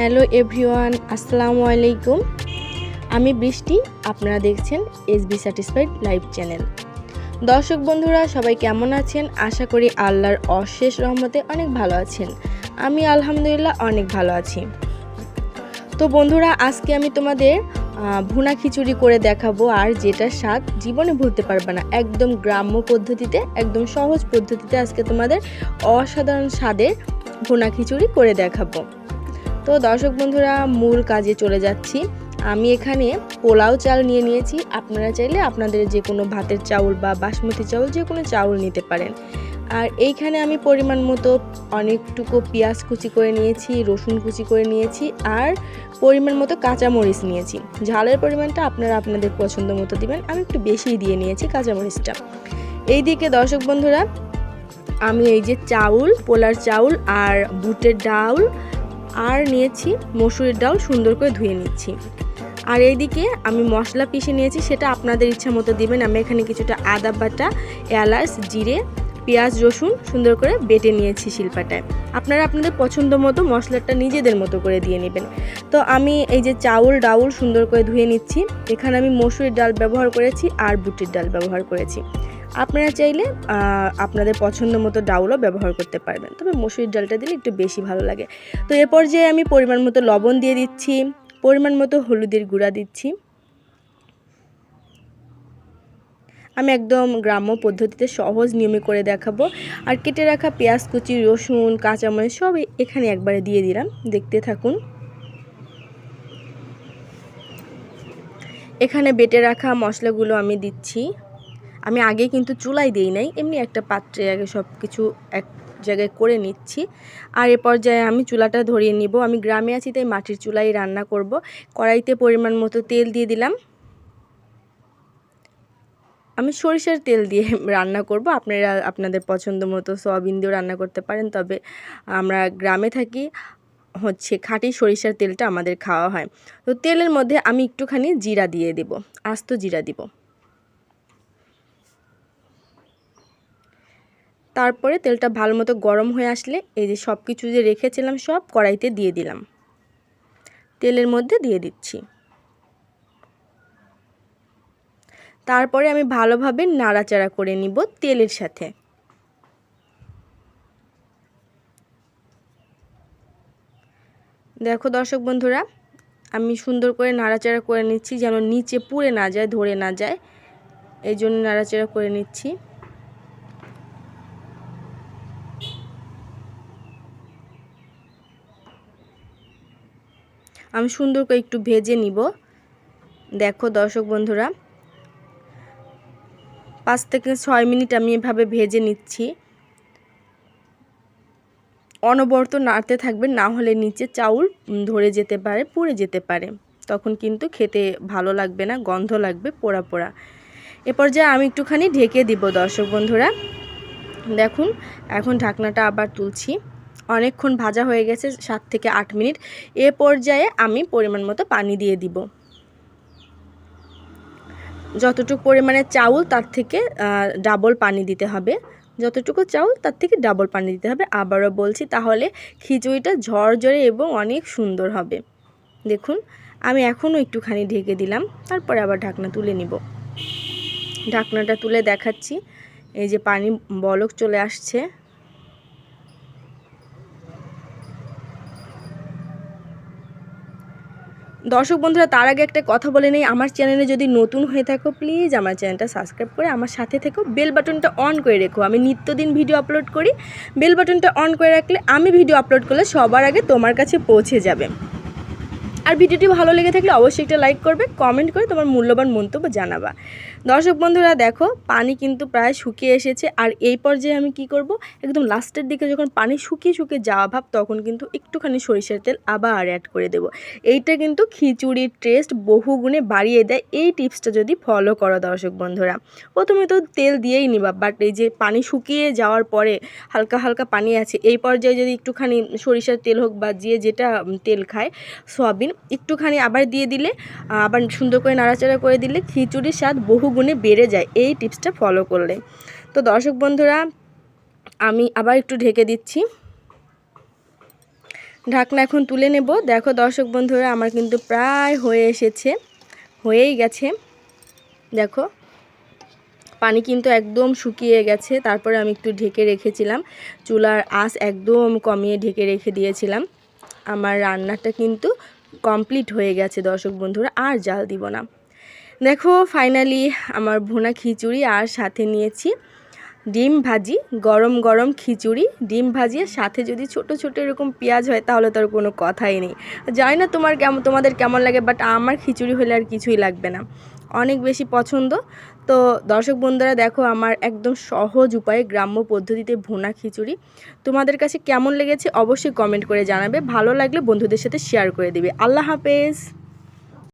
Hello everyone, আসসালামু আলাইকুম। আমি বৃষ্টি, আপনারা দেখছেন এসবি স্যাটিসফাইড লাইভ চ্যানেল। দর্শক বন্ধুরা সবাই কেমন আছেন? আশা করি আল্লাহর অশেষ রহমতে অনেক ভালো আছেন। আমি আলহামদুলিল্লাহ অনেক ভালো আছি। তো বন্ধুরা, আজকে আমি তোমাদের ভুনা খিচুড়ি করে দেখাবো, আর যেটার স্বাদ জীবনে ভুলতে পারবে না। একদম গ্রাম্য পদ্ধতিতে, একদম সহজ পদ্ধতিতে আজকে তোমাদের অসাধারণ স্বাদের ভুনা খিচুড়ি করে দেখাবো। তো দর্শক বন্ধুরা, মূল কাজে চলে যাচ্ছি। আমি এখানে পোলাও চাল নিয়ে নিয়েছি। আপনারা চাইলে আপনাদের যে কোনো ভাতের চাউল বা বাসমতি চাউল যে কোনো চাউল নিতে পারেন। আর এইখানে আমি পরিমাণ মতো অনেকটুকু পেঁয়াজ কুচি করে নিয়েছি, রসুন কুচি করে নিয়েছি, আর পরিমাণ মতো কাঁচামরিচ নিয়েছি। ঝালের পরিমাণটা আপনারা আপনাদের পছন্দ মতো দিবেন। আমি একটু বেশিই দিয়ে নিয়েছি কাঁচামরিচটা। এইদিকে দর্শক বন্ধুরা, আমি এই যে চাউল, পোলার চাউল আর বুটের ডাল আর নিয়েছি মসুরের ডাল, সুন্দর করে ধুয়ে নিচ্ছি। আর এইদিকে আমি মশলা পিষে নিয়েছি, সেটা আপনাদের ইচ্ছা মতো দিবেন। আমি এখানে কিছুটা আদা বাটা, এলাচ, জিরে, পেঁয়াজ, রসুন সুন্দর করে বেটে নিয়েছি শিলপাটায়। আপনারা আপনাদের পছন্দ মতো মশলাটা নিজেদের মতো করে দিয়ে নেবেন। তো আমি এই যে চাউল ডাউল সুন্দর করে ধুয়ে নিচ্ছি। এখানে আমি মসুরের ডাল ব্যবহার করেছি আর বুটের ডাল ব্যবহার করেছি। আপনারা চাইলে আপনাদের পছন্দ মতো ডাউলও ব্যবহার করতে পারবেন, তবে মসুরির ডালটা দিলে একটু বেশি ভালো লাগে। তো এ পর্যায়ে আমি পরিমাণ মতো লবণ দিয়ে দিচ্ছি, পরিমাণ মতো হলুদের গুঁড়া দিচ্ছি। আমি একদম গ্রাম্য পদ্ধতিতে সহজ নিয়মে করে দেখাবো। আর কেটে রাখা পেঁয়াজ কুচি, রসুন, কাঁচামরিচ সব এখানে একবারে দিয়ে দিলাম। দেখতে থাকুন। এখানে বেটে রাখা মশলাগুলো আমি দিচ্ছি। আমি আগে কিন্তু চুলায় দিই নাই, এমনি একটা পাত্রে আগে সব কিছু এক জায়গায় করে নিচ্ছি। আর এ পর্যায়ে আমি চুলাটা ধরিয়ে নিব। আমি গ্রামে আছি, তাই মাটির চুলায় রান্না করব। কড়াইতে পরিমাণ মতো তেল দিয়ে দিলাম। আমি সরিষার তেল দিয়ে রান্না করব। আপনারা আপনাদের পছন্দ মতো সয়াবিন দিয়েও রান্না করতে পারেন, তবে আমরা গ্রামে থাকি, খাঁটি সরিষার তেলটা আমাদের খাওয়া হয়। তো তেলের মধ্যে আমি একটুখানি জিরা দিয়ে দেব, আস্ত জিরা দিব। তারপরে তেলটা ভালো মতো গরম হয়ে আসলে এই যে সব কিছু যে রেখেছিলাম সব কড়াইতে দিয়ে দিলাম, তেলের মধ্যে দিয়ে দিচ্ছি। তারপরে আমি ভালোভাবে নাড়াচাড়া করে নিব তেলের সাথে। দেখো দর্শক বন্ধুরা, আমি সুন্দর করে নাড়াচাড়া করে নিচ্ছি, যেন নিচে পুড়ে না যায়, ধরে না যায়, এই জন্য নাড়াচাড়া করে নিচ্ছি। আমি সুন্দর করে একটু ভেজে নিব। দেখো দর্শক বন্ধুরা, 5 থেকে 6 মিনিট আমি এভাবে ভেজে নিচ্ছি। অনবরত নাড়তে থাকবেন, না হলে নিচে চাউল ধরে যেতে পারে, পুড়ে যেতে পারে, তখন কিন্তু খেতে ভালো লাগবে না, গন্ধ লাগবে পোড়া পোড়া। এ পর্যায়ে আমি একটুখানি ঢেকে দিব দর্শক বন্ধুরা। দেখুন, এখন ঢাকনাটা আবার তুলছি। অনেকক্ষণ ভাজা হয়ে গেছে, 7 থেকে 8 মিনিট। এ পর্যায়ে আমি পরিমাণ মতো পানি দিয়ে দিব। যতটুকু পরিমাণে চাউল তার থেকে ডাবল পানি দিতে হবে। যতটুকু চাউল তার থেকে ডাবল পানি দিতে হবে। আবারও বলছি, তাহলে খিচুড়িটা ঝরঝরে এবং অনেক সুন্দর হবে। দেখুন, আমি এখনও একটুখানি ঢেকে দিলাম, তারপরে আবার ঢাকনা তুলে নিব। ঢাকনাটা তুলে দেখাচ্ছি, এই যে পানি বলক চলে আসছে। দর্শক বন্ধুরা, তার আগে একটা কথা বলে নেই, আমার চ্যানেলে যদি নতুন হয়ে থাকো প্লিজ আমার চ্যানেলটা সাবস্ক্রাইব করে আমার সাথে থেকো, বেল বাটনটা অন করে রেখো। আমি নিত্যদিন ভিডিও আপলোড করি, বেল বাটনটা অন করে রাখলে আমি ভিডিও আপলোড করলে সবার আগে তোমার কাছে পৌঁছে যাবে। আর ভিডিওটি ভালো লেগে থাকলে অবশ্যই একটা লাইক করবে, কমেন্ট করে তোমার মূল্যবান মন্তব্য জানাবা। দর্শক বন্ধুরা দেখো, পানি কিন্তু প্রায় শুকিয়ে এসেছে। আর এই পর্যায়ে আমি কি করব, একদম লাস্টের দিকে যখন পানি শুকিয়ে শুকিয়ে যাওয়া ভাব, তখন কিন্তু একটুখানি সরিষার তেল আবার অ্যাড করে দেব। এইটা কিন্তু খিচুড়ির টেস্ট বহুগুণে বাড়িয়ে দেয়। এই টিপসটা যদি ফলো করো দর্শক বন্ধুরা, প্রথমে তো তেল দিয়েই নিবা, বাট এই যে পানি শুকিয়ে যাওয়ার পরে হালকা হালকা পানি আছে, এই পর্যায়ে যদি একটুখানি সরিষার তেল হোক বা যেটা তেল খায়, সয়াবিন, একটুখানি আবার দিয়ে দিলে, আবার সুন্দর করে নাড়াচাড়া করে দিলে খিচুড়ির স্বাদ বহুগুণে বেড়ে যায় এই টিপসটা ফলো করলে। তো দর্শক বন্ধুরা, আমি আবার একটু ঢেকে দিচ্ছি। ঢাকনা এখন তুলে নেব। দেখো দর্শক বন্ধুরা, আমার কিন্তু প্রায় হয়েই গেছে। দেখো পানি কিন্তু একদম শুকিয়ে গেছে। তারপরে আমি একটু ঢেকে রেখেছিলাম, চুলার আঁচ একদম কমিয়ে ঢেকে রেখে দিয়েছিলাম। আমার রান্নাটা কিন্তু কমপ্লিট হয়ে গেছে দর্শক বন্ধুরা, আর জাল দিব না। দেখো ফাইনালি আমার ভুনা খিচুড়ি, আর সাথে নিয়েছি ডিম ভাজি। গরম গরম খিচুড়ি, ডিম ভাজির সাথে যদি ছোট ছোট এরকম পেঁয়াজ হয় তাহলে তার কোনো কথাই নেই। জানি না তোমাদের কেমন লাগে, বাট আমার খিচুড়ি হলে আর কিছুই লাগবে না, অনেক বেশি পছন্দ। তো দর্শক বন্ধুরা দেখো, আমার একদম সহজ উপায়ে গ্রাম্য পদ্ধতিতে ভুনা খিচুড়ি তোমাদের কাছে কেমন লেগেছে অবশ্যই কমেন্ট করে জানাবে। ভালো লাগলে বন্ধুদের সাথে শেয়ার করে দিবে। আল্লাহ হাফেজ।